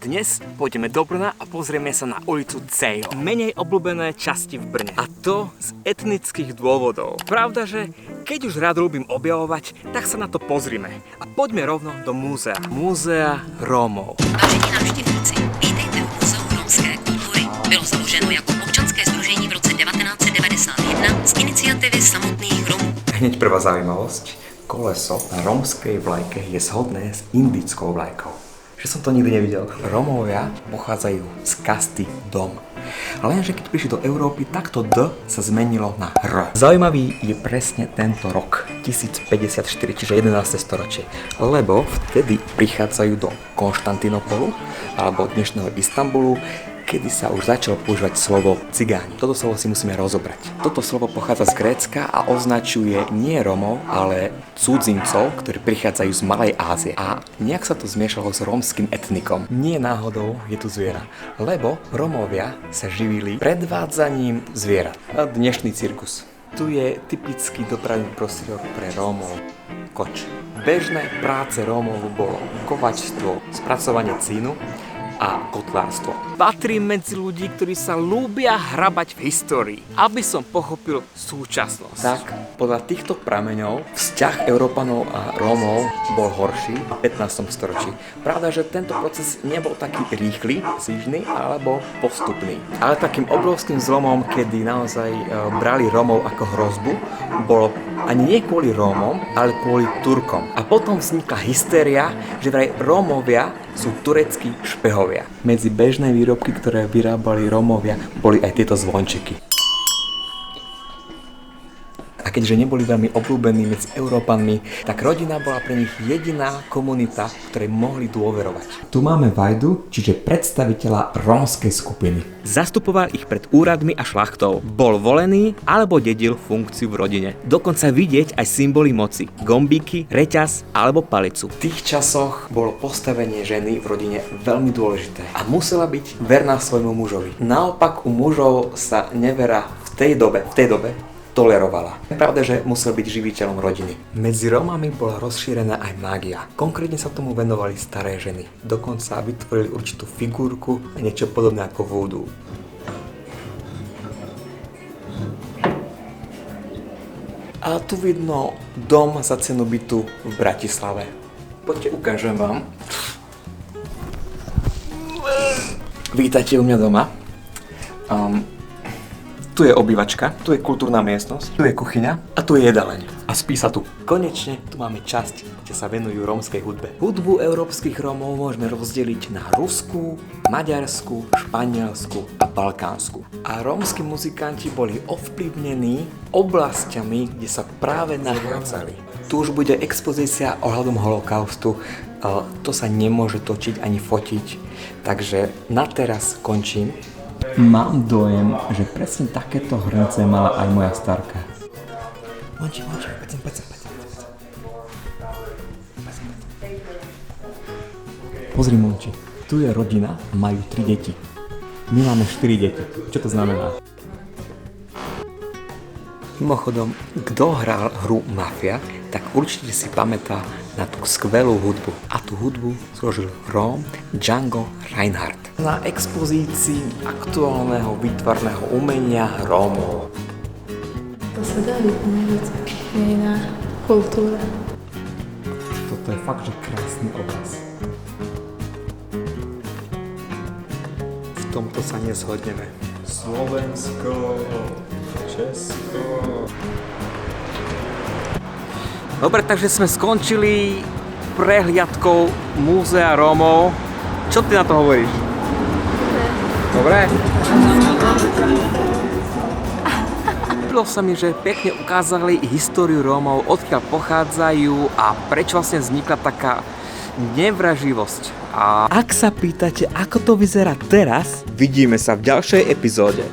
Dnes pôjdeme do Brna a pozrieme sa na ulicu Cejho, menej obľúbené časti v Brne. A to z etnických dôvodov. Pravda, že keď už rád ľúbim objavovať, tak sa na to pozrime. A poďme rovno do múzea. Múzea Rómov. Vážení návštěvníci, vítejte v Muzeu rómské kultury. Bylo založeno jako občanské sdružení v roce 1991 z iniciativy samotných Rómů. Hneď prvá zaujímavosť. Koleso na rómskej vlajke je shodné s indickou vlajkou. Že som to nikdy nevidel. Rómovia pochádzajú z kasty Dom. Lenže keď prišli do Európy, tak to D sa zmenilo na R. Zaujímavý je presne tento rok, 1054, čiže 11. storočie. Lebo vtedy prichádzajú do Konštantinopolu, alebo dnešného Istanbulu, kedy sa už začalo používať slovo cigáni. Toto slovo si musíme rozobrať. Toto slovo pochádza z Grécka a označuje nie Rómov, ale cudzincov, ktorí prichádzajú z Malej Ázie. A nejak sa to zmiešalo s rómskym etnikom. Nie náhodou je tu zviera, lebo Rómovia sa živili predvádzaním zvierat. A dnešný cirkus. Tu je typický dopravný prostriedok pre Rómov. Koč. Bežné práce Rómov bolo kovačstvo, spracovanie cínu a kotlárstvo. Patrím medzi ľudí, ktorí sa ľúbia hrabať v histórii, aby som pochopil súčasnosť. Tak, podľa týchto prameňov vzťah Európanov a Rómov bol horší v 15. storočí. Pravda, že tento proces nebol taký rýchly, svižný alebo postupný. Ale takým obrovským zlomom, kedy naozaj brali Rómov ako hrozbu, bolo ani nie kvôli Rómom, ale kvôli Turkom. A potom vznikla hystéria, že vraj Rómovia sú tureckí špehovia. Medzi bežné výrobky, ktoré vyrábali Rómovia, boli aj tieto zvončeky. A keďže neboli veľmi obľúbení medzi Európanmi, tak rodina bola pre nich jediná komunita, ktorej mohli dôverovať. Tu máme vajdu, čiže predstaviteľa rómskej skupiny. Zastupoval ich pred úradmi a šlachtou. Bol volený alebo dedil funkciu v rodine. Dokonca vidieť aj symboly moci. Gombíky, reťaz alebo palicu. V tých časoch bolo postavenie ženy v rodine veľmi dôležité a musela byť verná svojmu mužovi. Naopak u mužov sa nevera v tej dobe tolerovala. Je pravda, že musel byť živiteľom rodiny. Medzi Rómami bola rozšírená aj mágia. Konkrétne sa tomu venovali staré ženy. Dokonca vytvorili určitú figurku a niečo podobné ako vúdu. A tu vidno dom za cenu bytu v Bratislave. Poďte, ukážem vám. Vítajte u mňa doma. Tu je obývačka, tu je kultúrna miestnosť, tu je kuchyňa a tu je jedaľeň. A spí sa tu. Konečne tu máme časť, kde sa venujú rómskej hudbe. Hudbu európskych Rómov môžeme rozdeliť na ruskú, maďarskú, španielsku a balkánsku. A rómski muzikanti boli ovplyvnení oblastiami, kde sa práve nachádzali. Tu už bude expozícia ohľadom holokaustu. To sa nemôže točiť ani fotiť, takže na teraz končím. Mám dojem, že presne takéto hrnce mala aj moja starka. Monči, poď sem. Pozri, Monči, tu je rodina a majú 3 deti. My máme 4 deti. Čo to znamená? Mimochodom, kto hral hru Mafia, tak určite si pamätá na tú skvelú hudbu. A tú hudbu zložil Róm Django Reinhardt. Na expozícii aktuálneho výtvarného umenia Rómov. To sa dá vypomenúť, je iná kultúra. Toto je fakt, že krásny obraz. V tomto sa neshodneme. Slovensko, Česko. Dobre, takže sme skončili prehliadkou Múzea Rómov. Čo ty na to hovoríš? Dobre? Ľúbilo sa mi, že pekne ukázali históriu Rómov, odkiaľ pochádzajú a prečo vlastne vznikla taká nevraživosť. A ak sa pýtate, ako to vyzerá teraz, vidíme sa v ďalšej epizóde.